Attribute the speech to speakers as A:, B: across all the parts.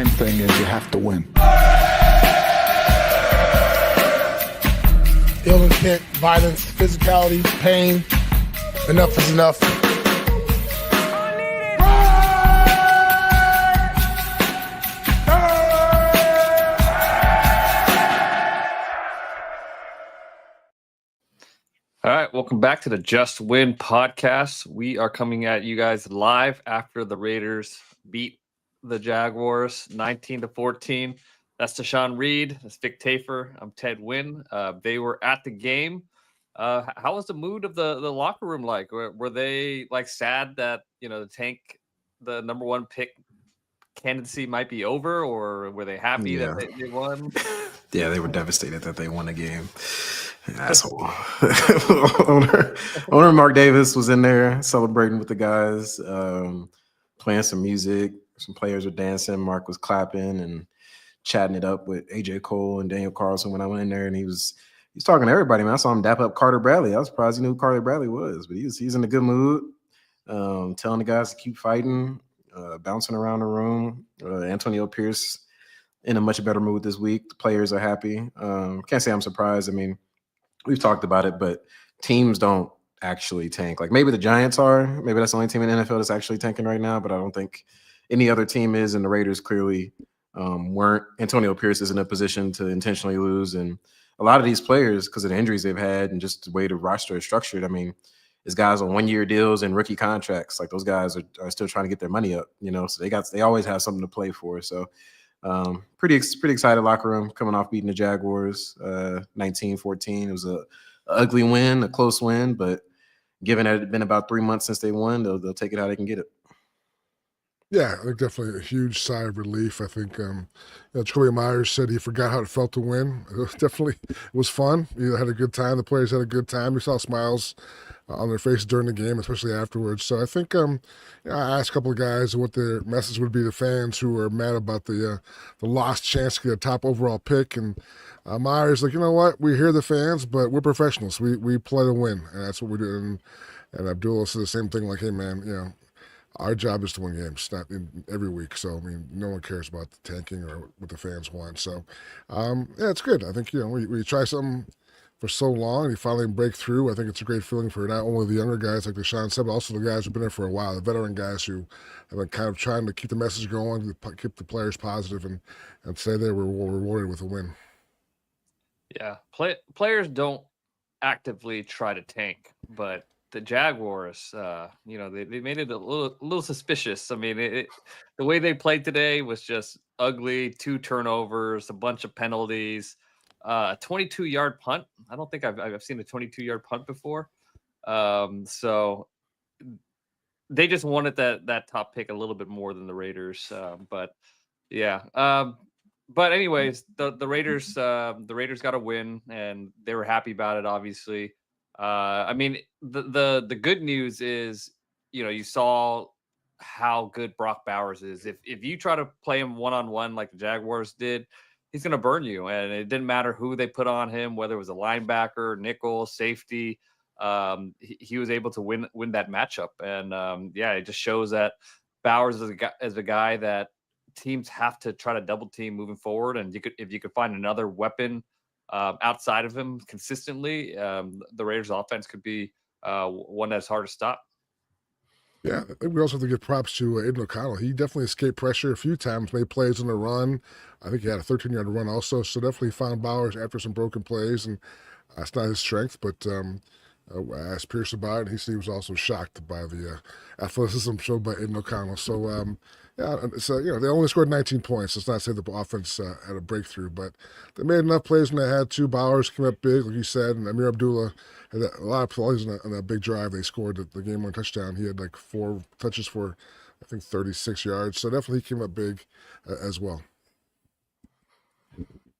A: main thing is you have to win.
B: Ill intent, violence, physicality, pain. Enough is enough.
C: All right, welcome back to the Just Win podcast. We are coming at you guys live after the Raiders beat the Jaguars 19-14. That's Tashan Reed. That's Vic Tafer. I'm Ted Wynn. They were at the game. How was the mood of the locker room like? Were they like sad that the number one pick candidacy might be over, or were they happy that they won?
D: Yeah, they were devastated that they won the game. Asshole. Owner Mark Davis was in there celebrating with the guys, playing some music. Some players were dancing. Mark was clapping and chatting it up with AJ Cole and Daniel Carlson when I went in there, and he's talking to everybody, man. I saw him dap up Carter Bradley. I was surprised he knew who Carter Bradley was, but he's in a good mood, telling the guys to keep fighting, bouncing around the room. Antonio Pierce in a much better mood this week. The players are happy. Can't say I'm surprised. I mean, we've talked about it, but teams don't actually tank. Like maybe the Giants are. Maybe that's the only team in the NFL that's actually tanking right now, but I don't think any other team is, and the Raiders clearly weren't. Antonio Pierce is in a position to intentionally lose, and a lot of these players, because of the injuries they've had and just the way the roster is structured, I mean, it's guys on one-year deals and rookie contracts. Like those guys are still trying to get their money up, so they always have something to play for. So pretty excited locker room coming off beating the Jaguars 19-14. It was a ugly win, a close win, but given that it had been about 3 months since they won, they'll take it how they can get it.
B: Yeah, I think definitely a huge sigh of relief. I think Jacoby Myers said he forgot how it felt to win. It was fun. He had a good time. The players had a good time. We saw smiles on their faces during the game, especially afterwards. So I think I asked a couple of guys what their message would be to fans who are mad about the lost chance to get a top overall pick. And Myers like, you know what? We hear the fans, but we're professionals. We play to win, and that's what we do. And Abdullah said the same thing, like, hey, man, our job is to win games, not every week. So, I mean, no one cares about the tanking or what the fans want. So, it's good. I think, we try something for so long and you finally break through. I think it's a great feeling for not only the younger guys like Tashan said, but also the guys who've been there for a while, the veteran guys who have been kind of trying to keep the message going, keep the players positive, and say they were rewarded with a win.
C: Yeah, players don't actively try to tank, but the Jaguars, they made it a little suspicious. I mean, the way they played today was just ugly. 2 turnovers, a bunch of penalties, a 22-yard punt. I don't think I've seen a 22-yard punt before. So they just wanted that top pick a little bit more than the Raiders. But yeah. But anyways, the Raiders got a win, and they were happy about it. Obviously. I mean, the good news is, you saw how good Brock Bowers is. If you try to play him one-on-one like the Jaguars did, he's going to burn you. And it didn't matter who they put on him, whether it was a linebacker, nickel, safety. He was able to win that matchup. And it just shows that Bowers is a guy that teams have to try to double team moving forward. And if you could find another weapon outside of him consistently, the Raiders offense could be one that's hard to stop.
B: Yeah, I think we also have to give props to Aiden O'Connell. He definitely escaped pressure a few times, made plays on the run. I think he had a 13-yard run also, so definitely found Bowers after some broken plays, and that's not his strength, but I asked Pierce about it, and he said he was also shocked by the athleticism showed by Aiden O'Connell. So, they only scored 19 points. Let's not say the offense had a breakthrough, but they made enough plays when they had to. Bowers came up big, like you said, and Amir Abdullah had a lot of plays on that big drive. They scored the game-winning touchdown. He had like 4 touches for, I think, 36 yards. So definitely he came up big as well.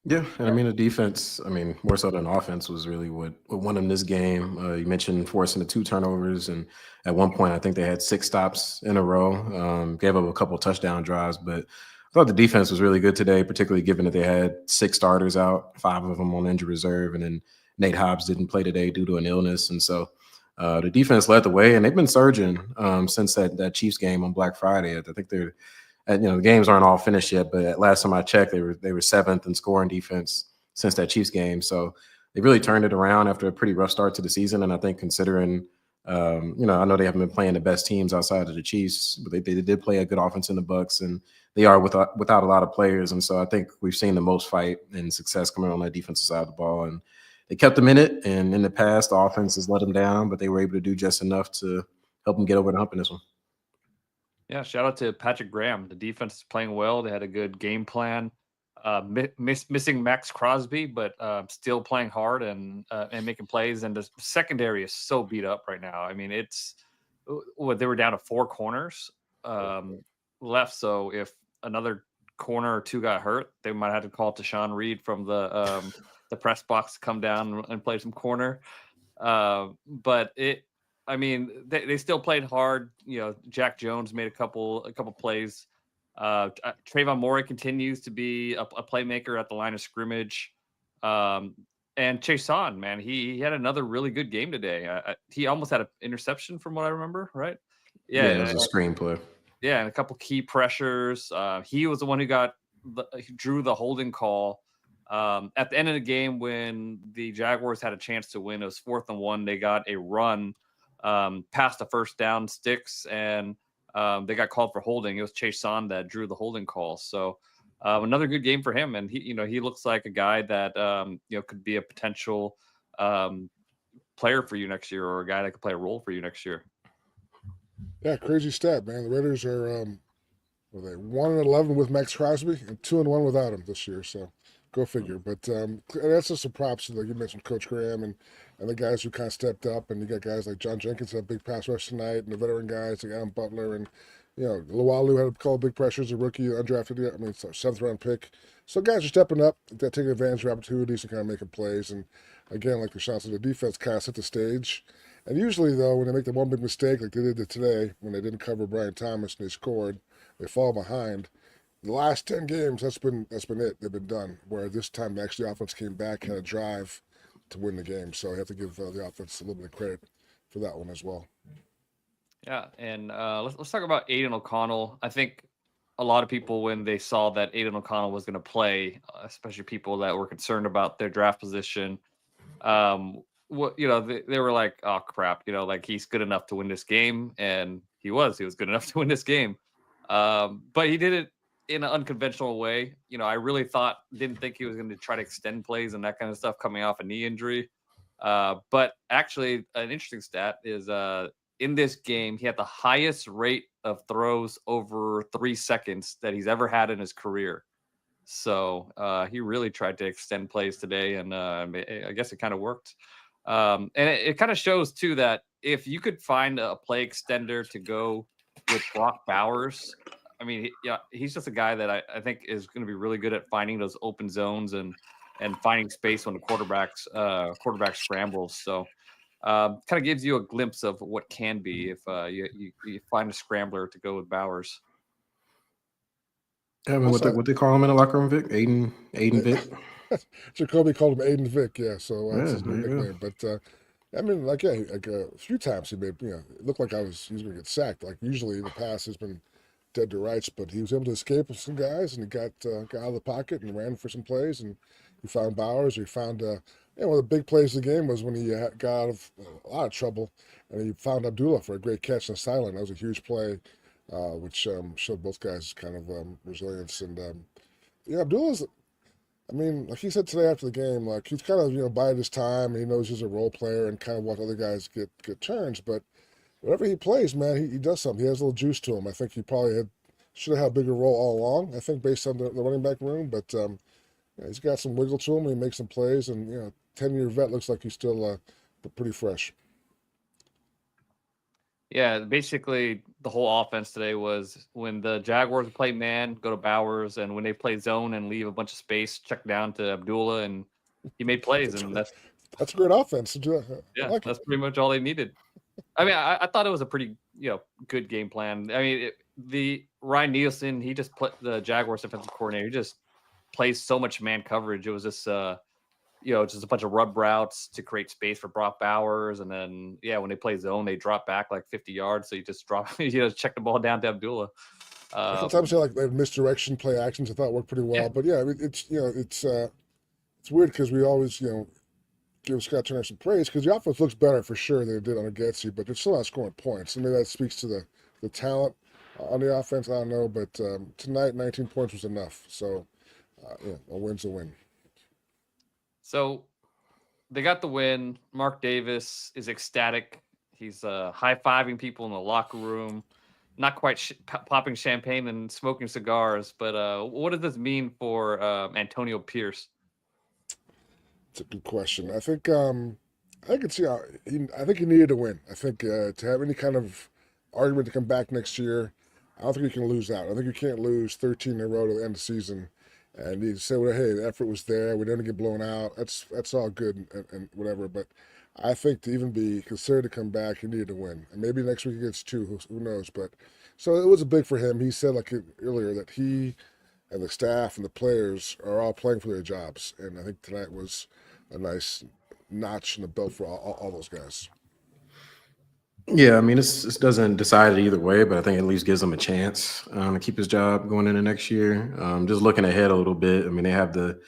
D: Yeah, and I mean the defense, more so than offense, was really what won them this game. You mentioned forcing the 2 turnovers, and at one point I think they had 6 stops in a row. Gave up a couple touchdown drives, but I thought the defense was really good today, particularly given that they had 6 starters out, 5 of them on injured reserve, and then Nate Hobbs didn't play today due to an illness, and so the defense led the way, and they've been surging since that Chiefs game on Black Friday. I think they're And, the games aren't all finished yet, but last time I checked, they were 7th in scoring defense since that Chiefs game. So they really turned it around after a pretty rough start to the season. And I think considering, I know they haven't been playing the best teams outside of the Chiefs, but they did play a good offense in the Bucs, and they are without a lot of players. And so I think we've seen the most fight and success coming on that defensive side of the ball. And they kept them in it. And in the past, the offense has let them down, but they were able to do just enough to help them get over the hump in this one.
C: Yeah, shout out to Patrick Graham. The defense is playing well. They had a good game plan. Missing Max Crosby, but still playing hard and making plays. And the secondary is so beat up right now. I mean, they were down to 4 corners left. So if another corner or 2 got hurt, they might have to call Tashan Reed from the press box to come down and play some corner. But they still played hard. Jack Jones made a couple plays. Trayvon Morey continues to be a playmaker at the line of scrimmage. And Tashan, man, he had another really good game today. He almost had an interception from what I remember, right?
D: Yeah, it was a screenplay.
C: Yeah, and a couple key pressures. He was the one who drew the holding call. At the end of the game, when the Jaguars had a chance to win, it was 4th and 1. They got a run past the first down sticks, and they got called for holding. It was Tashan that drew the holding call. So another good game for him, and he looks like a guy that could be a potential player for you next year, or a guy that could play a role for you next year.
B: Yeah, crazy stat, man. The Raiders are 1-11 with Max Crosby and 2-1 without him this year. So go figure. But that's just some props to, like you mentioned, Coach Graham and the guys who kind of stepped up. And you got guys like John Jenkins had a big pass rush tonight, and the veteran guys like Adam Butler and Luwalu had a couple big pressures, a rookie, undrafted, 7th-round pick. So guys are stepping up. They're taking advantage of opportunities and kind of making plays. And again, like the shots of the defense kind of set the stage. And usually, though, when they make the one big mistake, like they did today, when they didn't cover Brian Thomas and they scored, they fall behind. The last 10 games, that's been it. They've been done. Where this time, actually, the offense came back, had a drive to win the game. So I have to give the offense a little bit of credit for that one as well.
C: Yeah, and let's talk about Aidan O'Connell. I think a lot of people, when they saw that Aidan O'Connell was going to play, especially people that were concerned about their draft position, they were like, "Oh crap!" Like he's good enough to win this game, and he was good enough to win this game. But he did it in an unconventional way. I really didn't think he was going to try to extend plays and that kind of stuff coming off a knee injury. But actually, an interesting stat is in this game, he had the highest rate of throws over 3 seconds that he's ever had in his career. So he really tried to extend plays today, and I guess it kind of worked. And it kind of shows, too, that if you could find a play extender to go with Brock Bowers, I mean, he's just a guy that I think is going to be really good at finding those open zones and finding space when the quarterback scrambles. So kind of gives you a glimpse of what can be if you find a scrambler to go with Bowers.
D: Yeah, I mean, what they call him in the locker room, Vic? Aiden Vic?
B: Jacoby called him Aiden Vic, yeah, so that's his
D: there
B: new
D: you go.
B: nickname. But I mean, a few times he made, it looked like he was going to get sacked. Like usually in the past, he's been dead to rights, but he was able to escape with some guys, and he got out of the pocket and ran for some plays, and he found Bowers. He found one of the big plays of the game was when he got out of a lot of trouble, and he found Abdullah for a great catch on the sideline. That was a huge play, which showed both guys kind of resilience. And Abdullah's, I mean, like he said today after the game, like he's kind of bided his time. And he knows he's a role player and kind of watch other guys get turns. But whenever he plays, man, he does something. He has a little juice to him. I think he probably should have had a bigger role all along. I think based on the running back room, but he's got some wiggle to him. He makes some plays, and 10-year vet looks like he's still pretty fresh.
C: Yeah, basically the whole offense today was when the Jaguars play man, go to Bowers, and when they play zone and leave a bunch of space, check down to Abdullah, and he made plays, and that's
B: a great offense.
C: That's pretty much all they needed. I mean, I thought it was a pretty good game plan. I mean, the Ryan Nielsen, he just put the Jaguars defensive coordinator. He just plays so much man coverage. It was just just a bunch of rub routes to create space for Brock Bowers. And then, when they play zone, they drop back like 50 yards. So you just check the ball down to Abdullah.
B: Sometimes they like misdirection play actions. I thought worked pretty well,
C: Yeah.
B: but yeah, I mean, it's weird because we always give Scott Turner some praise because the offense looks better for sure than it did on Getsy, but they're still not scoring points. I mean, that speaks to the talent on the offense. I don't know, but tonight 19 points was enough. So a win's a win.
C: So they got the win. Mark Davis is ecstatic. He's high-fiving people in the locker room, not quite popping champagne and smoking cigars. But what does this mean for Antonio Pierce?
B: It's a good question. I can see how I think he needed to win. I think to have any kind of argument to come back next year, I don't think you can lose out. I think you can't lose 13 in a row to the end of the season. And you say, well, hey, the effort was there. We didn't get blown out. That's all good and whatever. But I think to even be considered to come back, he needed to win. And maybe next week he gets two. Who knows? But so it was a big for him. He said earlier that he and the staff and the players are all playing for their jobs. And I think tonight was a nice notch in the belt for all those guys.
D: Yeah, I mean, this doesn't decide it either way, but I think at least gives him a chance to keep his job going into next year. Just looking ahead a little bit, I mean, they have the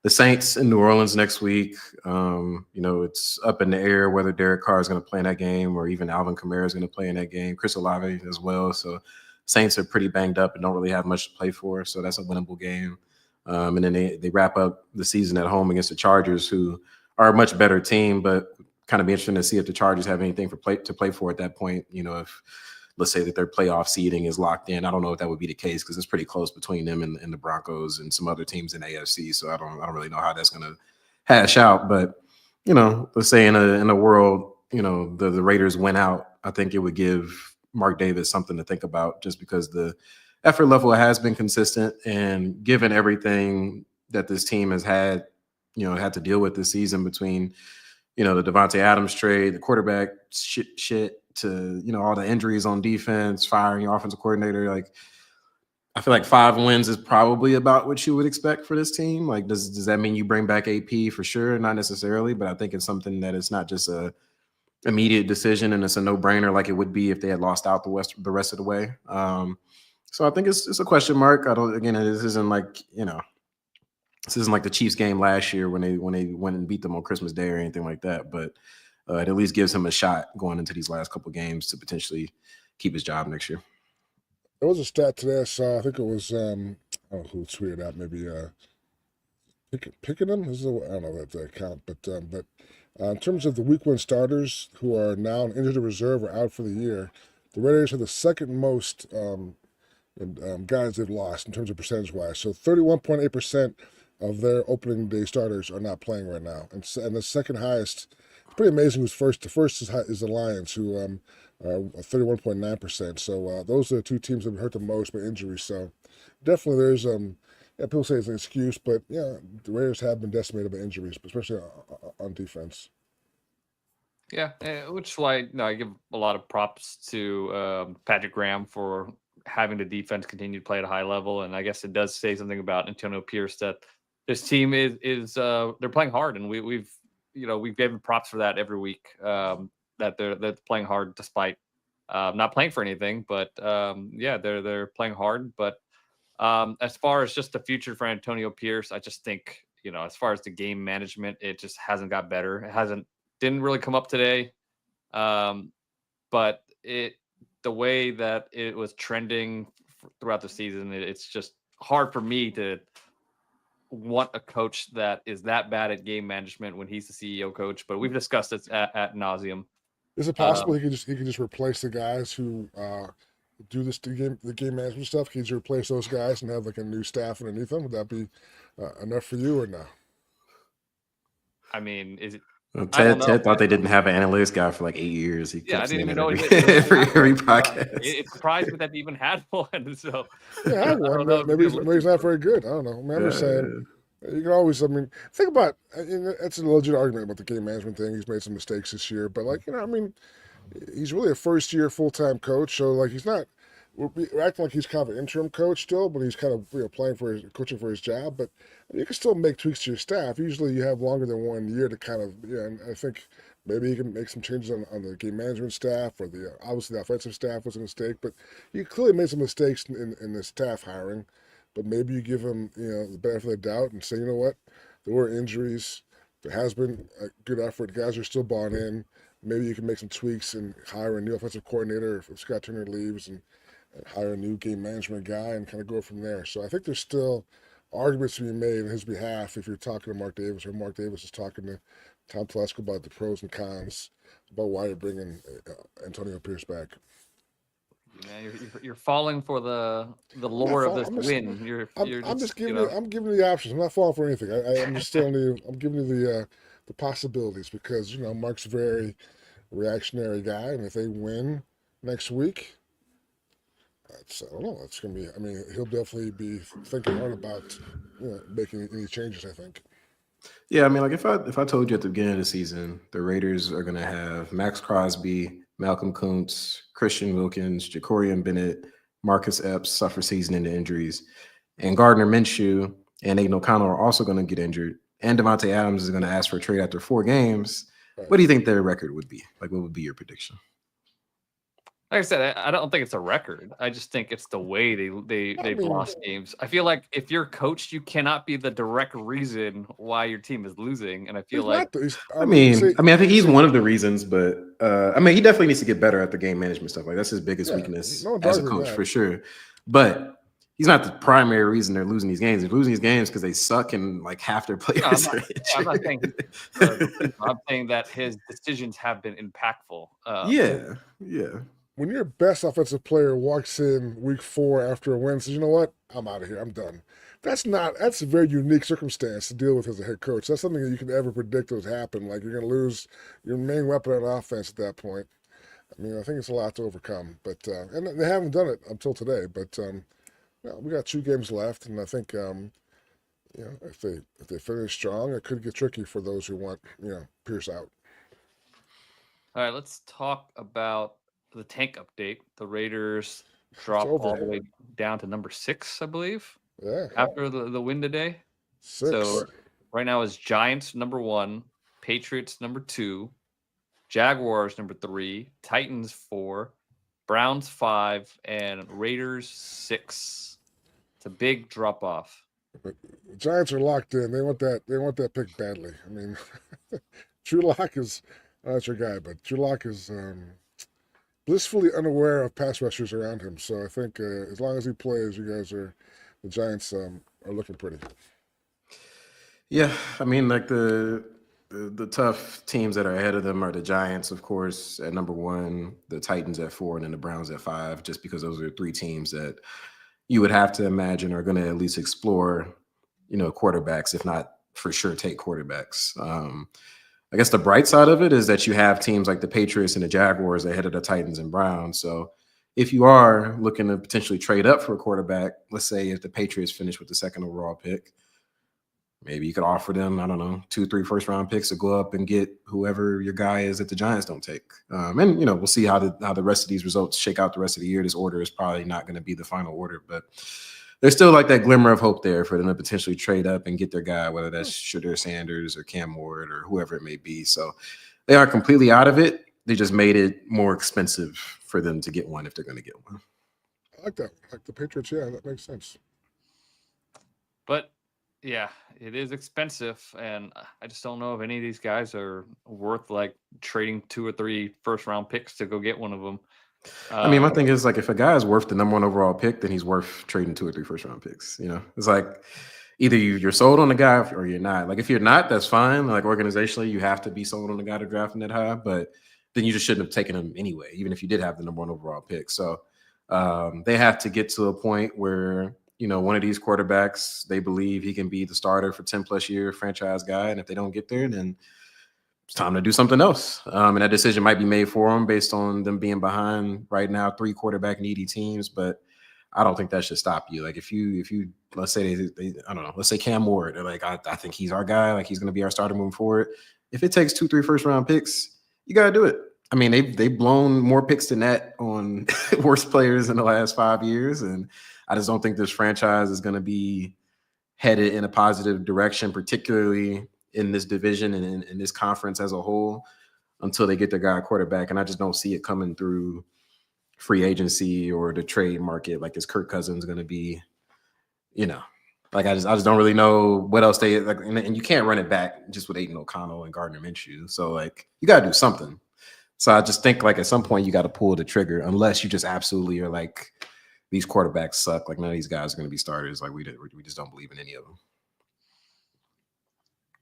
D: Saints in New Orleans next week. It's up in the air whether Derek Carr is going to play in that game or even Alvin Kamara is going to play in that game. Chris Olave as well. So Saints are pretty banged up and don't really have much to play for. So that's a winnable game. And then they wrap up the season at home against the Chargers, who are a much better team, but kind of be interesting to see if the Chargers have anything to play for at that point. If let's say that their playoff seeding is locked in, I don't know if that would be the case because it's pretty close between them and the Broncos and some other teams in AFC. So I don't really know how that's going to hash out. But let's say in a world, the Raiders win out, I think it would give Mark Davis something to think about just because the effort level has been consistent, and given everything that this team has had to deal with this season between the Devontae Adams trade, the quarterback shit to all the injuries on defense, firing your offensive coordinator. Like, I feel like 5 wins is probably about what you would expect for this team. Like, does that mean you bring back AP for sure? Not necessarily, but I think it's something that it's not just a immediate decision and it's a no-brainer like it would be if they had lost out the rest of the way. So I think it's a question mark. This isn't like this isn't like the Chiefs game last year when they went and beat them on Christmas Day or anything like that. But it at least gives him a shot going into these last couple games to potentially keep his job next year.
B: There was a stat today I saw. I think it was I don't know who tweeted out. Maybe Pickenham. I don't know that account, but in terms of the week 1 starters who are now in injured reserve or out for the year, the Raiders have the second most guys they've lost in terms of percentage wise. So 31.8% of their opening day starters are not playing right now, and the second highest. It's pretty amazing who's first. The first is the Lions, who are 31.9%. So those are the two teams that have been hurt the most by injuries. So definitely there's people say it's an excuse, but yeah, the Raiders have been decimated by injuries, especially on defense.
C: Yeah, which is why I give a lot of props to Patrick Graham for having the defense continue to play at a high level, and I guess it does say something about Antonio Pierce that this team is they're playing hard, and we've given props for that every week. That they're playing hard despite not playing for anything, but they're playing hard. But as far as just the future for Antonio Pierce, I just think as far as the game management, it just hasn't got better. It didn't really come up today, but the way that it was trending throughout the season, it's just hard for me to want a coach that is that bad at game management when he's the CEO coach. But we've discussed it at nauseum.
B: Is it possible he could just replace the guys who do the game management stuff? Can you just replace those guys and have like a new staff underneath them? Would that be enough for you or no?
C: I mean, is it?
D: Ted thought they didn't have an analytics guy for like 8 years. He
C: I didn't even know
D: every podcast.
C: It surprised me that they even had one. So
B: yeah, I had one. Maybe he's not very good. I don't know. I'm just saying you can always. I mean, think about that's a legit argument about the game management thing. He's made some mistakes this year, but he's really a first-year full-time coach, so like he's not. We're acting like he's kind of an interim coach still, but he's kind of coaching for his job. But you can still make tweaks to your staff. Usually, you have longer than 1 year to kind of. And I think Maybe he can make some changes on the game management staff, or obviously the offensive staff was a mistake, but he clearly made some mistakes in the staff hiring. But maybe you give him the benefit of the doubt and say, you know what, there were injuries, there has been a good effort, guys are still bought in. Maybe you can make some tweaks and hire a new offensive coordinator if Scott Turner leaves, and hire a new game management guy and kind of go from there. So I think there's still arguments to be made on his behalf if you're talking to Mark Davis, or Mark Davis is talking to Tom Telesco about the pros and cons about why you're bringing Antonio Pierce back.
C: Yeah, you're falling for the lure of this win.
B: I'm just giving you, I'm giving you the options. I'm not falling for anything. I'm just telling you. I'm giving you the possibilities because Mark's a very reactionary guy, and if they win next week, I don't know. It's gonna be. I mean, he'll definitely be thinking hard about making any changes. I think.
D: Yeah, I mean, like if I told you at the beginning of the season the Raiders are going to have Max Crosby, Malcolm Kuntz, Christian Wilkins, Jacorian Bennett, Marcus Epps suffer season-ending injuries, and Gardner Minshew and Aiden O'Connell are also going to get injured, and Devontae Adams is going to ask for a trade after 4 games, right. What do you think their record would be? Like, what would be your prediction?
C: Like I said, I don't think it's a record. I just think it's the way they've lost games. I feel like if you're coached, you cannot be the direct reason why your team is losing. And I feel like
D: I think he's one of the reasons, but he definitely needs to get better at the game management stuff. Like that's his biggest weakness as a coach for sure. But he's not the primary reason they're losing these games. They're losing these games because they suck and like half their players.
C: I'm not saying. I'm saying that his decisions have been impactful.
D: Yeah.
B: When your best offensive player walks in week 4 after a win and says, you know what, I'm out of here, I'm done. That's a very unique circumstance to deal with as a head coach. That's something that you can never predict would happen. Like you're going to lose your main weapon on offense at that point. I mean, I think it's a lot to overcome. But and they haven't done it until today. But we got 2 games left, and I think if they finish strong, it could get tricky for those who want Pierce out.
C: All right, let's talk about the tank update. The Raiders drop all the way down to number 6, I believe.
B: Yeah.
C: After the win today.
B: 6.
C: So right now is Giants number 1, Patriots number 2, Jaguars number 3, Titans 4, Browns 5, and Raiders 6. It's a big drop off.
B: But the Giants are locked in. They want that pick badly. I mean, Drew Lock is not your guy, but Drew Lock is blissfully unaware of pass rushers around him. So I think as long as he plays, the Giants are looking pretty.
D: Yeah, I mean, like the tough teams that are ahead of them are the Giants, of course, at number 1, the Titans at 4, and then the Browns at 5, just because those are 3 teams that you would have to imagine are going to at least explore, quarterbacks, if not for sure take quarterbacks. I guess the bright side of it is that you have teams like the Patriots and the Jaguars ahead of the Titans and Browns. So if you are looking to potentially trade up for a quarterback, let's say if the Patriots finish with the 2nd overall pick, maybe you could offer them, I don't know, 2-3 first-round picks to go up and get whoever your guy is that the Giants don't take. And we'll see how the rest of these results shake out the rest of the year. This order is probably not going to be the final order, but there's still like that glimmer of hope there for them to potentially trade up and get their guy, whether that's Shedeur Sanders or Cam Ward or whoever it may be. So they aren't completely out of it. They just made it more expensive for them to get one if they're going to get one.
B: I like that. Like the Patriots, yeah, that makes sense.
C: But yeah, it is expensive, and I just don't know if any of these guys are worth like trading 2 or 3 first-round picks to go get one of them.
D: I mean, my thing is like if a guy is worth the number 1 overall pick, then he's worth trading 2 or 3 first-round picks. It's like either you're sold on the guy or you're not. Like if you're not, that's fine. Like organizationally, you have to be sold on the guy to draft him that high, but then you just shouldn't have taken him anyway, even if you did have the number 1 overall pick. So they have to get to a point where one of these quarterbacks, they believe he can be the starter for 10 plus year franchise guy. And if they don't get there, then it's time to do something else. And that decision might be made for them based on them being behind right now 3 quarterback needy teams. But I don't think that should stop you. Like if you let's say I don't know, let's say Cam Ward, they're like, I think he's our guy. Like he's going to be our starter moving forward. If it takes 2-3 first-round picks, you got to do it. I mean, they've blown more picks than that on worst players in the last 5 years. And I just don't think this franchise is going to be headed in a positive direction, particularly in this division and in this conference as a whole, until they get their guy quarterback. And I just don't see it coming through free agency or the trade market. Like, is Kirk Cousins going to be, like I just don't really know what else they like, and you can't run it back just with Aidan O'Connell and Gardner Minshew. So like you got to do something. So I just think like at some point you got to pull the trigger, unless you just absolutely are like, these quarterbacks suck. Like none of these guys are going to be starters. Like we just don't believe in any of them.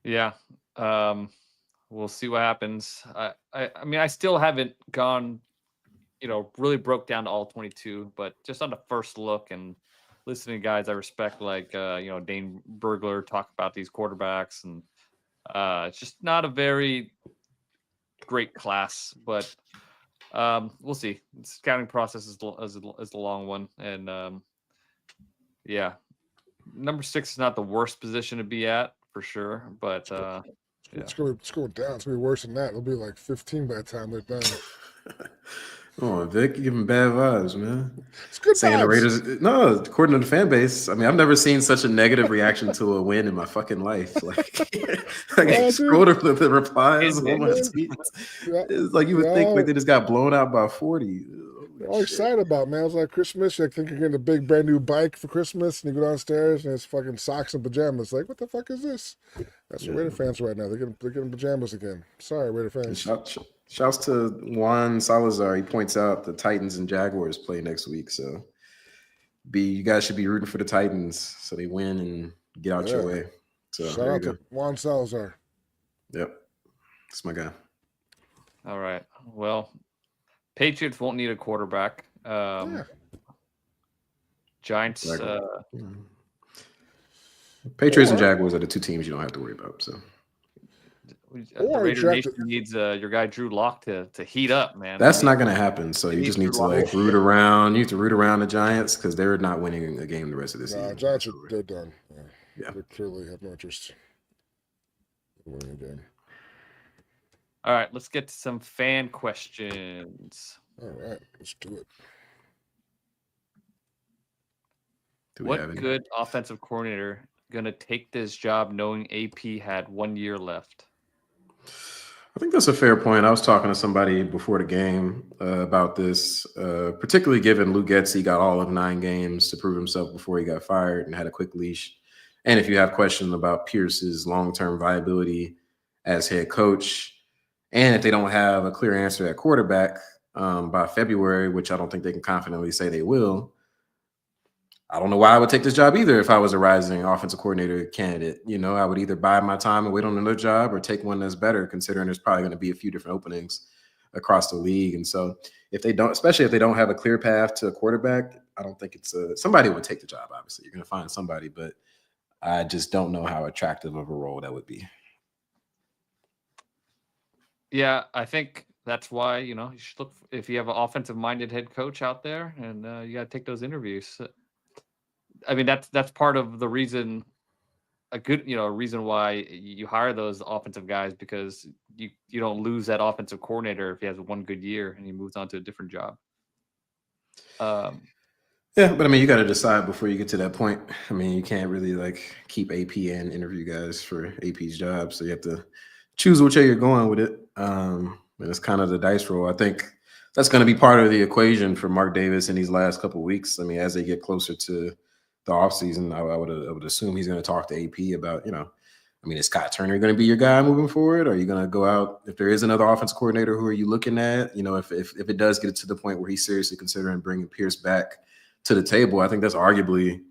C: Yeah. We'll see what happens. I mean, I still haven't gone, really broke down to all 22, but just on the first look and listening to guys I respect, like, Dane Burglar talk about these quarterbacks, and it's just not a very great class, but we'll see. The scouting process is the long one. And yeah, number 6 is not the worst position to be at for sure, but
B: It's going down. It's going to be worse than that. It'll be like 15 by the time they're done.
D: Oh, Vic, you giving bad vibes, man.
B: It's good
D: saying
B: vibes.
D: The Raiders. No, according to the fan base, I mean, I've never seen such a negative reaction to a win in my fucking life. Like I scrolled over the replies on my tweets. It's like you would think like they just got blown out by 40.
B: They're all excited about, man. It was like Christmas. You think you're getting a big brand new bike for Christmas, and you go downstairs and it's fucking socks and pajamas. Like, what the fuck is this? That's what Raider fans are right now. They're getting pajamas again. Sorry, Raider fans.
D: Shouts to Juan Salazar. He points out the Titans and Jaguars play next week, so you guys should be rooting for the Titans so they win and get out your way. So
B: shout out to Juan Salazar.
D: Yep, that's my guy.
C: All right. Well, Patriots won't need a quarterback. Giants.
D: Patriots and Jaguars are the two teams you don't have to worry about. So.
C: The Raider Nation needs your guy Drew Lock to heat up, man.
D: That's not going to happen. So you just need to root around. You need to root around the Giants because they're not winning a game the rest of this season.
B: Giants they're done.
D: Yeah,
B: they clearly have no interest in winning a game.
C: All right, let's get to some fan questions.
B: All right, let's do it.
C: What good offensive coordinator going to take this job knowing AP had 1 year left?
D: I think that's a fair point. I was talking to somebody before the game about this, particularly given Luke Getsy got all of 9 games to prove himself before he got fired and had a quick leash. And if you have questions about Pierce's long-term viability as head coach, and if they don't have a clear answer at quarterback by February, which I don't think they can confidently say they will, I don't know why I would take this job either if I was a rising offensive coordinator candidate. I would either buy my time and wait on another job or take one that's better, considering there's probably going to be a few different openings across the league. And so especially if they don't have a clear path to a quarterback, I don't think somebody would take the job. Obviously, you're going to find somebody, but I just don't know how attractive of a role that would be.
C: Yeah, I think that's why, you should look if you have an offensive-minded head coach out there, and you got to take those interviews. I mean, that's part of the reason, a reason why you hire those offensive guys, because you don't lose that offensive coordinator if he has one good year and he moves on to a different job.
D: Yeah, but I mean, you got to decide before you get to that point. I mean, you can't really keep AP and interview guys for AP's job, so you have to choose which way you're going with it. And it's kind of the dice roll. I think that's going to be part of the equation for Mark Davis in these last couple of weeks. I mean, as they get closer to the offseason, I would assume he's going to talk to AP about, is Scott Turner going to be your guy moving forward? Or are you going to go out, if there is another offense coordinator, who are you looking at? If it does get to the point where he's seriously considering bringing Pierce back to the table, I think that's arguably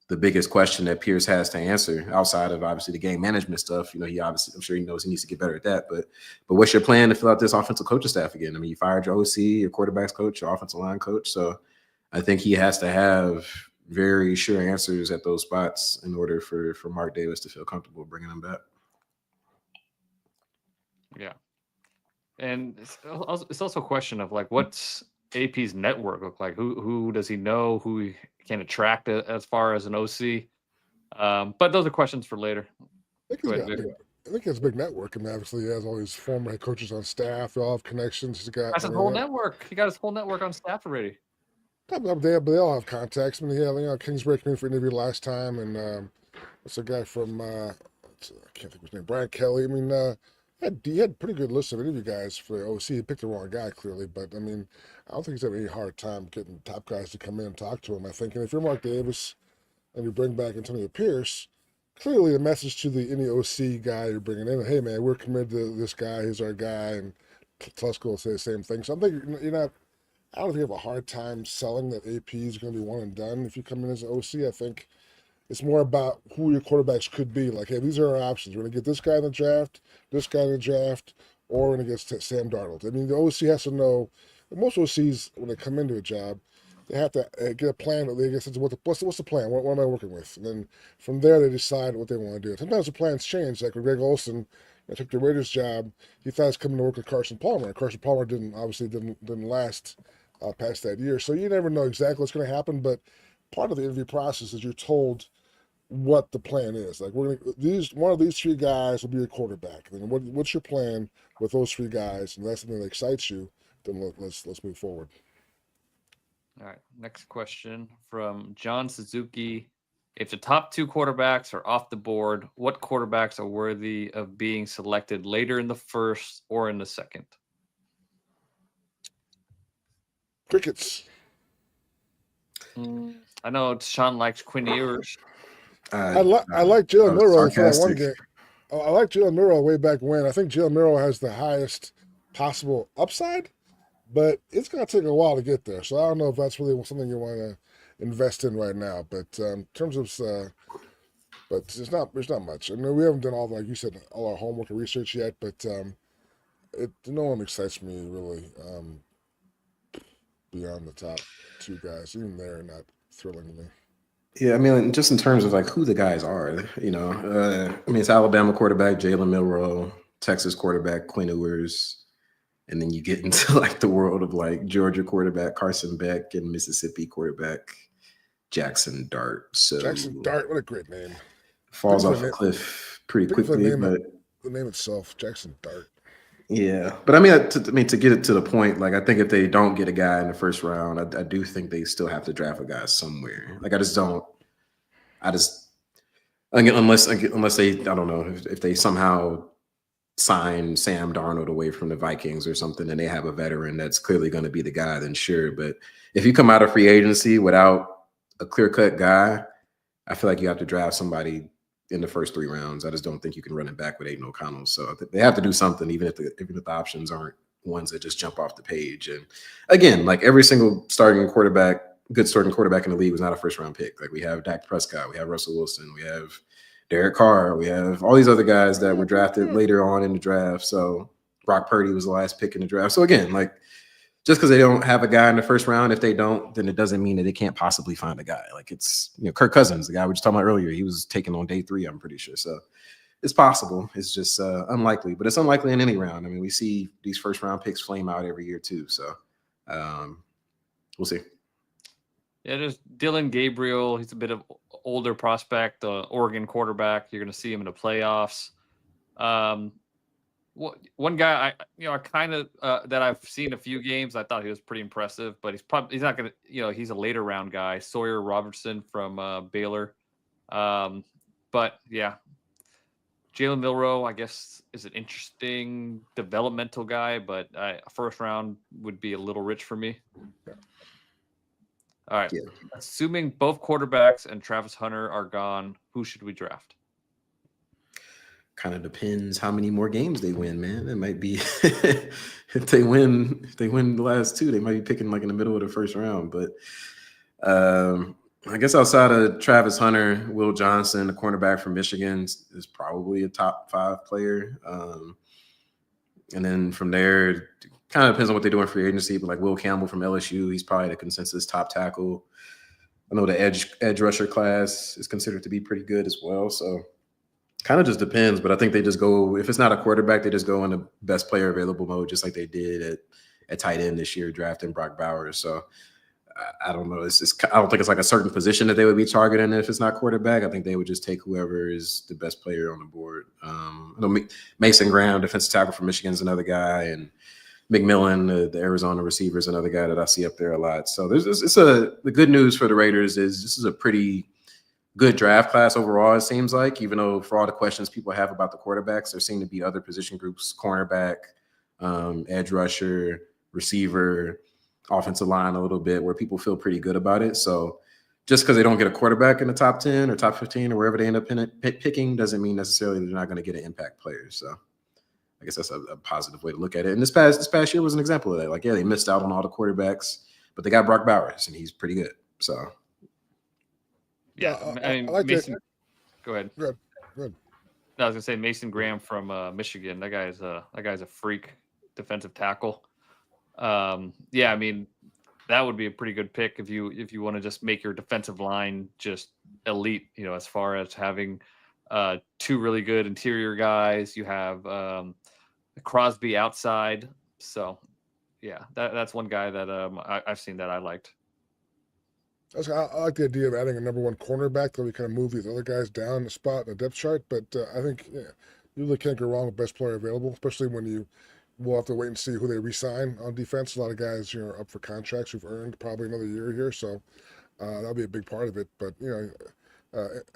D: the biggest question that Pierce has to answer outside of obviously the game management stuff. I'm sure he knows he needs to get better at that. But what's your plan to fill out this offensive coaching staff again? I mean, you fired your OC, your quarterback's coach, your offensive line coach. So I think he has to have very sure answers at those spots in order for Mark Davis to feel comfortable bringing him back.
C: Yeah. And it's also a question of what's AP's network look like? Who does he know? Who he can attract as far as an OC? But those are questions for later.
B: I think he has a big network. I mean, obviously, he has all these former head coaches on staff. They all have connections.
C: That's his whole network. He got his whole network on staff already.
B: They all have contacts. I mean, Kingsbury came in for an interview last time, and it's a guy from I can't think of his name, Brian Kelly. I mean, He had pretty good list of interview guys for the OC. He picked the wrong guy, clearly, but I mean, I don't think he's having any hard time getting top guys to come in and talk to him. I think, and if you're Mark Davis and you bring back Antonio Pierce, clearly the message to any OC guy you're bringing in, hey man, we're committed to this guy. He's our guy, and Tusk will say the same thing. So I'm thinking you're not. I don't think you have a hard time selling that AP is going to be one and done if you come in as an OC. I think it's more about who your quarterbacks could be. Like, hey, these are our options. We're going to get this guy in the draft, this guy in the draft, or we're going to get Sam Darnold. I mean, the OC has to know. Most OCs, when they come into a job, they have to get a plan. They get a sense of what's the plan? What am I working with? And then from there, they decide what they want to do. Sometimes the plans change. Like when Greg Olson took the Raiders job, he thought he was coming to work with Carson Palmer. Carson Palmer didn't last past that year. So you never know exactly what's going to happen. But part of the interview process is you're told what the plan is. Like one of these three guys will be your quarterback. And what's your plan with those three guys? And that's something that excites you. Then let's move forward.
C: All right. Next question from John Suzuki. If the top two quarterbacks are off the board, what quarterbacks are worthy of being selected later in the first or in the second?
B: Crickets.
C: I know Tashan likes Quinn Ewers.
B: I like Jalen Milroe for that one game. I like Jalen Milroe way back when. I think Jalen Milroe has the highest possible upside, but it's going to take a while to get there. So I don't know if that's really something you want to invest in right now. But in terms of, but there's not much. I mean, we haven't done all, like you said, all our homework and research yet. But no one excites me really beyond the top two guys. Even they're not thrilling to me.
D: Yeah, I mean, just in terms of like who the guys are, I mean, it's Alabama quarterback Jalen Milroe, Texas quarterback Quinn Ewers, and then you get into like the world of like Georgia quarterback Carson Beck and Mississippi quarterback Jackson Dart. So
B: Jackson Dart, what a great name!
D: Falls off a cliff pretty quickly, but
B: the name itself, Jackson Dart.
D: Yeah, but I mean, to get it to the point, like I think if they don't get a guy in the first round, I do think they still have to draft a guy somewhere. Like unless they, I don't know, if they somehow sign Sam Darnold away from the Vikings or something, and they have a veteran that's clearly going to be the guy, then sure. But if you come out of free agency without a clear-cut guy, I feel like you have to draft somebody in the first 3 rounds. I just don't think you can run it back with Aiden O'Connell. So they have to do something, even if the options aren't ones that just jump off the page. And again, like every single good starting quarterback in the league was not a first-round pick. Like we have Dak Prescott, we have Russell Wilson, we have Derek Carr, we have all these other guys that were drafted later on in the draft. So Brock Purdy was the last pick in the draft. So again, like just because they don't have a guy in the first round, if they don't, then it doesn't mean that they can't possibly find a guy. Like it's, Kirk Cousins, the guy we were just talking about earlier, he was taken on day 3, I'm pretty sure. So it's possible. It's just unlikely, but it's unlikely in any round. I mean, we see these first round picks flame out every year too. So we'll see.
C: Yeah, there's Dylan Gabriel. He's a bit of older prospect, Oregon quarterback. You're going to see him in the playoffs. One guy I kind of that I've seen a few games, I thought he was pretty impressive, but he's not going to, he's a later round guy, Sawyer Robertson from Baylor. But yeah, Jalen Milroe, I guess, is an interesting developmental guy, but first round would be a little rich for me.
B: Yeah.
C: All right. Yeah. Assuming both quarterbacks and Travis Hunter are gone, who should we draft?
D: Kind of depends how many more games they win, man. It might be if they win the last 2, they might be picking like in the middle of the first round. But I guess outside of Travis Hunter, Will Johnson, the cornerback from Michigan, is probably a top 5 player. And then from there, kind of depends on what they do in free agency. But like Will Campbell from LSU, he's probably the consensus top tackle. I know the edge rusher class is considered to be pretty good as well. So kind of just depends, but I think they just go, if it's not a quarterback, they just go in the best player available mode, just like they did at tight end this year, drafting Brock Bowers. So I don't know. I don't think it's like a certain position that they would be targeting if it's not quarterback. I think they would just take whoever is the best player on the board. Mason Graham, defensive tackle from Michigan, is another guy, and McMillan, the Arizona receiver, is another guy that I see up there a lot. So the good news for the Raiders is this is a pretty good draft class overall, it seems like, even though for all the questions people have about the quarterbacks, there seem to be other position groups, cornerback, edge rusher, receiver, offensive line a little bit, where people feel pretty good about it. So just because they don't get a quarterback in the top 10 or top 15 or wherever they end up picking doesn't mean necessarily they're not going to get an impact player. So I guess that's a positive way to look at it. And this past year was an example of that. Like, yeah, they missed out on all the quarterbacks, but they got Brock Bowers, and he's pretty good. So
C: Yeah, I mean,
B: like
C: Mason. Go ahead.
B: Good.
C: No, I was gonna say Mason Graham from Michigan. That guy's a freak defensive tackle. Yeah, I mean, that would be a pretty good pick if you want to just make your defensive line just elite. You know, as far as having two really good interior guys, you have Crosby outside. So yeah, that's one guy that I've seen that I liked.
B: I like the idea of adding a number one cornerback that we kind of move these other guys down the spot in the depth chart. But I think you really can't go wrong with best player available, especially when we'll have to wait and see who they re-sign on defense. A lot of guys, up for contracts who've earned probably another year here, so that'll be a big part of it. But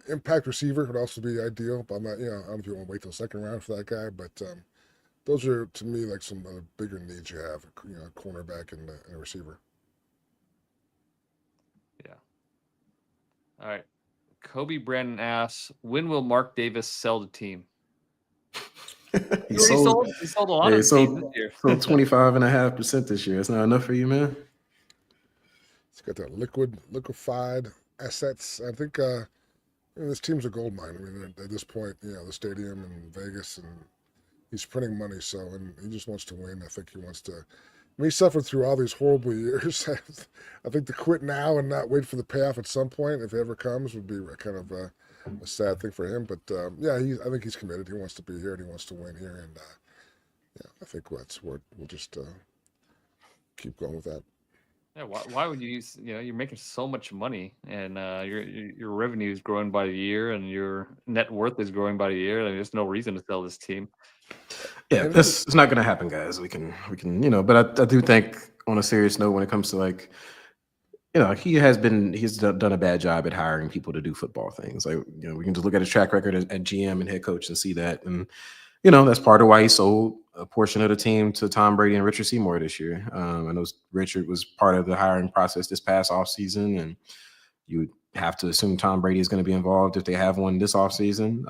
B: impact receiver would also be ideal. But I'm not, I don't know if you want to wait till the second round for that guy. But those are to me like some other bigger needs you have. A cornerback and a receiver.
C: All right. Kobe Brandon asks, when will Mark Davis sell the team?
D: he sold
C: a lot of teams this year.
D: Sold 25.5% this year. It's not enough for you, man.
B: He's got that liquefied assets. I think this team's a gold mine. I mean, at this point, the stadium in Vegas, and he's printing money. So, and he just wants to win. I think he wants to. He suffered through all these horrible years. I think to quit now and not wait for the payoff at some point, if it ever comes, would be kind of a sad thing for him. But I think he's committed. He wants to be here and he wants to win here. And I think that's what we'll just keep going with that.
C: Yeah, why would you use? You're making so much money, and your revenue is growing by the year, and your net worth is growing by the year. There's no reason to sell this team.
D: Yeah, it's not going to happen, guys. We can, but I do think on a serious note, when it comes to he's done a bad job at hiring people to do football things. Like, we can just look at his track record at GM and head coach and see that. And, that's part of why he sold a portion of the team to Tom Brady and Richard Seymour this year. I know Richard was part of the hiring process this past offseason, and you would have to assume Tom Brady is going to be involved if they have one this offseason.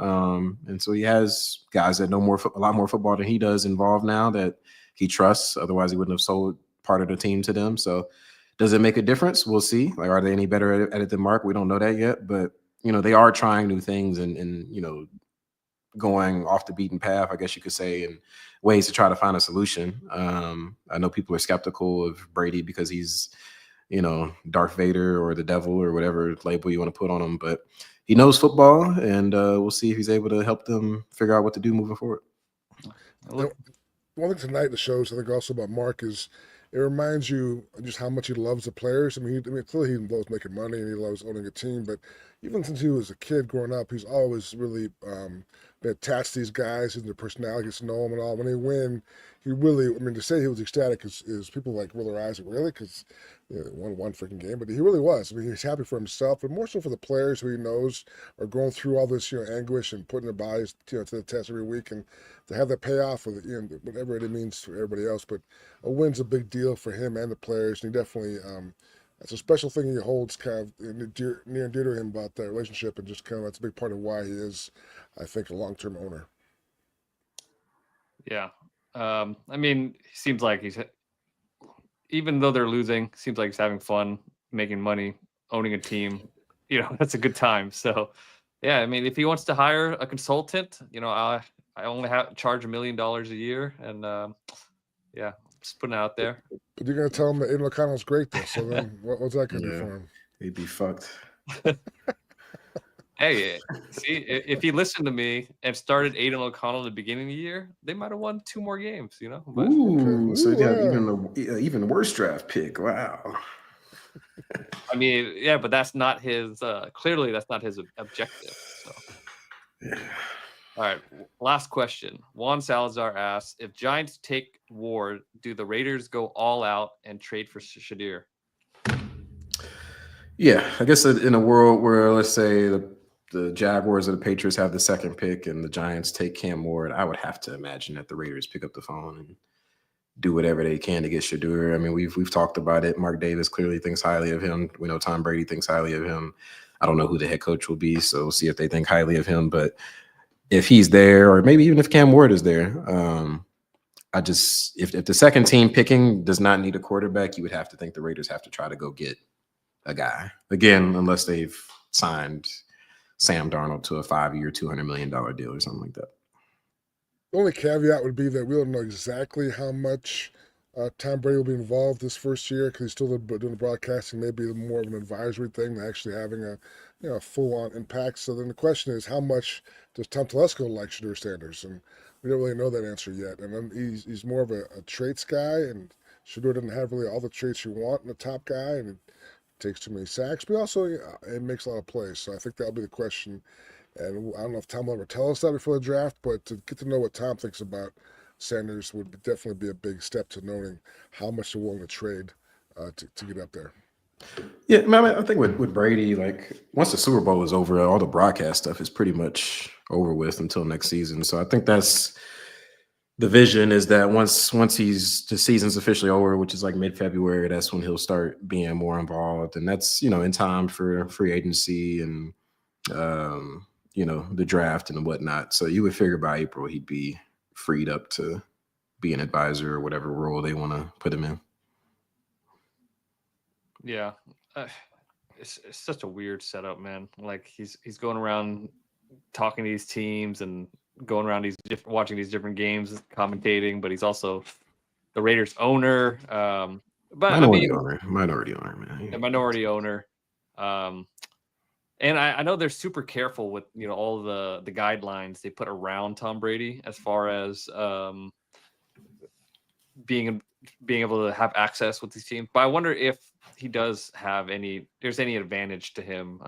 D: And so he has guys that know a lot more football than he does involved now that he trusts. Otherwise, he wouldn't have sold part of the team to them. So does it make a difference? We'll see. Like, are they any better at it than Mark? We don't know that yet. But, they are trying new things and going off the beaten path, I guess you could say, in ways to try to find a solution. I know people are skeptical of Brady because he's, Darth Vader or the devil or whatever label you want to put on him, but he knows football, and we'll see if he's able to help them figure out what to do moving forward.
B: One thing tonight that shows, I think, also about Mark is it reminds you just how much he loves the players. I mean, clearly he loves making money and he loves owning a team, but even since he was a kid growing up, he's always really been attached to these guys and their personality, gets to know them and all. When they win, he really, to say he was ecstatic is people like roll their eyes, really, because won one freaking game, but he really was. I mean, he's happy for himself, but more so for the players who he knows are going through all this, anguish and putting their bodies, to the test every week, and to have that payoff with whatever it means for everybody else. But a win's a big deal for him and the players, and he definitely that's a special thing he holds kind of near and dear to him about that relationship, and just kind of that's a big part of why he is, I think, a long-term owner.
C: Yeah, he seems like he's. Even though they're losing, seems like he's having fun, making money, owning a team. That's a good time. So, yeah, if he wants to hire a consultant, I only charge $1 million a year, and just putting it out there.
B: But you're gonna tell him that Aiden O'Connell's great, though. So then, what's that gonna do for him?
D: He'd be fucked.
C: Hey, see, if he listened to me and started Aidan O'Connell at the beginning of the year, they might have won 2 more games, But,
D: so you have even worse draft pick. Wow.
C: But that's not his. Clearly, that's not his objective. So.
D: Yeah.
C: All right, last question. Juan Salazar asks, if Giants take Ward, do the Raiders go all out and trade for Shadir?
D: Yeah, I guess in a world where, let's say, the the Jaguars or the Patriots have the second pick and the Giants take Cam Ward, I would have to imagine that the Raiders pick up the phone and do whatever they can to get Shedeur. I mean, we've talked about it. Mark Davis clearly thinks highly of him. We know Tom Brady thinks highly of him. I don't know who the head coach will be, so we'll see if they think highly of him. But if he's there, or maybe even if Cam Ward is there, if the second team picking does not need a quarterback, you would have to think the Raiders have to try to go get a guy again, unless they've signed Sam Darnold to a 5-year, $200 million deal or something like that.
B: The only caveat would be that we don't know exactly how much Tom Brady will be involved this first year because he's still doing the broadcasting, maybe more of an advisory thing than actually having a full-on impact. So then the question is, how much does Tom Telesco like Shedeur Sanders? And we don't really know that answer yet. And then he's more of a traits guy, and Shedeur doesn't have really all the traits you want in a top guy, and it takes too many sacks, but also it makes a lot of plays. So I think that'll be the question. And I don't know if Tom will ever tell us that before the draft, but to get to know what Tom thinks about Sanders would definitely be a big step to knowing how much they're willing to trade to get up there.
D: Yeah, I think with Brady, like once the Super Bowl is over, all the broadcast stuff is pretty much over with until next season. So I think that's the vision, is that once the season's officially over, which is like mid-February, that's when he'll start being more involved, and that's in time for free agency and the draft and whatnot. So you would figure by April he'd be freed up to be an advisor or whatever role they want to put him in.
C: Yeah, it's such a weird setup, man. Like he's going around talking to these teams and going around watching these different games, commentating, but he's also the Raiders owner. Minority owner, man. A minority owner. And I know they're super careful with all the guidelines they put around Tom Brady as far as being able to have access with these teams. But I wonder if he does have there's any advantage to him,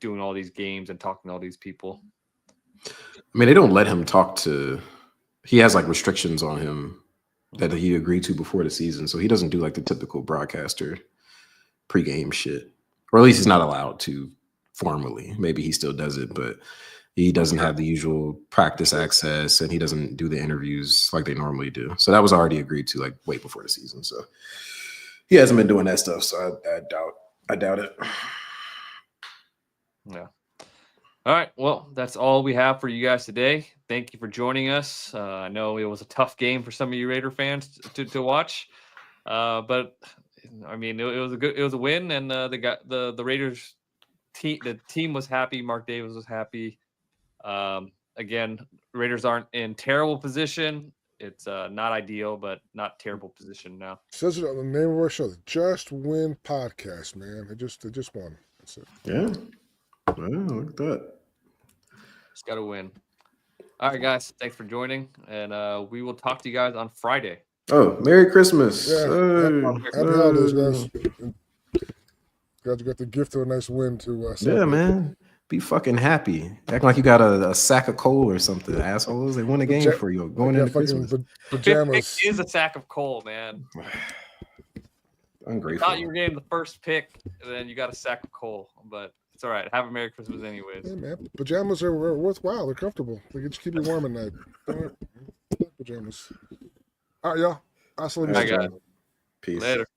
C: doing all these games and talking to all these people.
D: I mean, they don't let him talk to. He has like restrictions on him that he agreed to before the season, so he doesn't do like the typical broadcaster pregame shit. Or at least he's not allowed to formally. Maybe he still does it, but he doesn't have the usual practice access, and he doesn't do the interviews like they normally do. So that was already agreed to like way before the season. So he hasn't been doing that stuff. So I doubt it.
C: Yeah. All right. Well, that's all we have for you guys today. Thank you for joining us. I know it was a tough game for some of you Raider fans to watch, but I mean, it was a win, and the Raiders team was happy. Mark Davis was happy. Again, Raiders aren't in terrible position. It's not ideal, but not terrible position now.
B: It says it on the name of our show, the Just Win Podcast, man. They just won. That's it.
D: Yeah. Well, look at that.
C: Just got to win. All right, guys. Thanks for joining, and we will talk to you guys on Friday.
D: Oh, Merry Christmas.
B: Yeah. Happy holidays, guys. Guys got the gift of a nice win to
D: yeah, man. Be fucking happy. Acting like you got a sack of coal or something, assholes. They won a game for you going into Christmas.
B: Pajamas.
C: Fifth pick is a sack of coal, man.
D: Ungrateful.
C: I thought you were getting the first pick, and then you got a sack of coal. But it's all right. Have a Merry Christmas anyways.
B: Yeah, man. Pajamas are worthwhile. They're comfortable. They can just keep you warm at night. Pajamas. All right, y'all.
C: All right, guys.
D: Peace.
C: Later.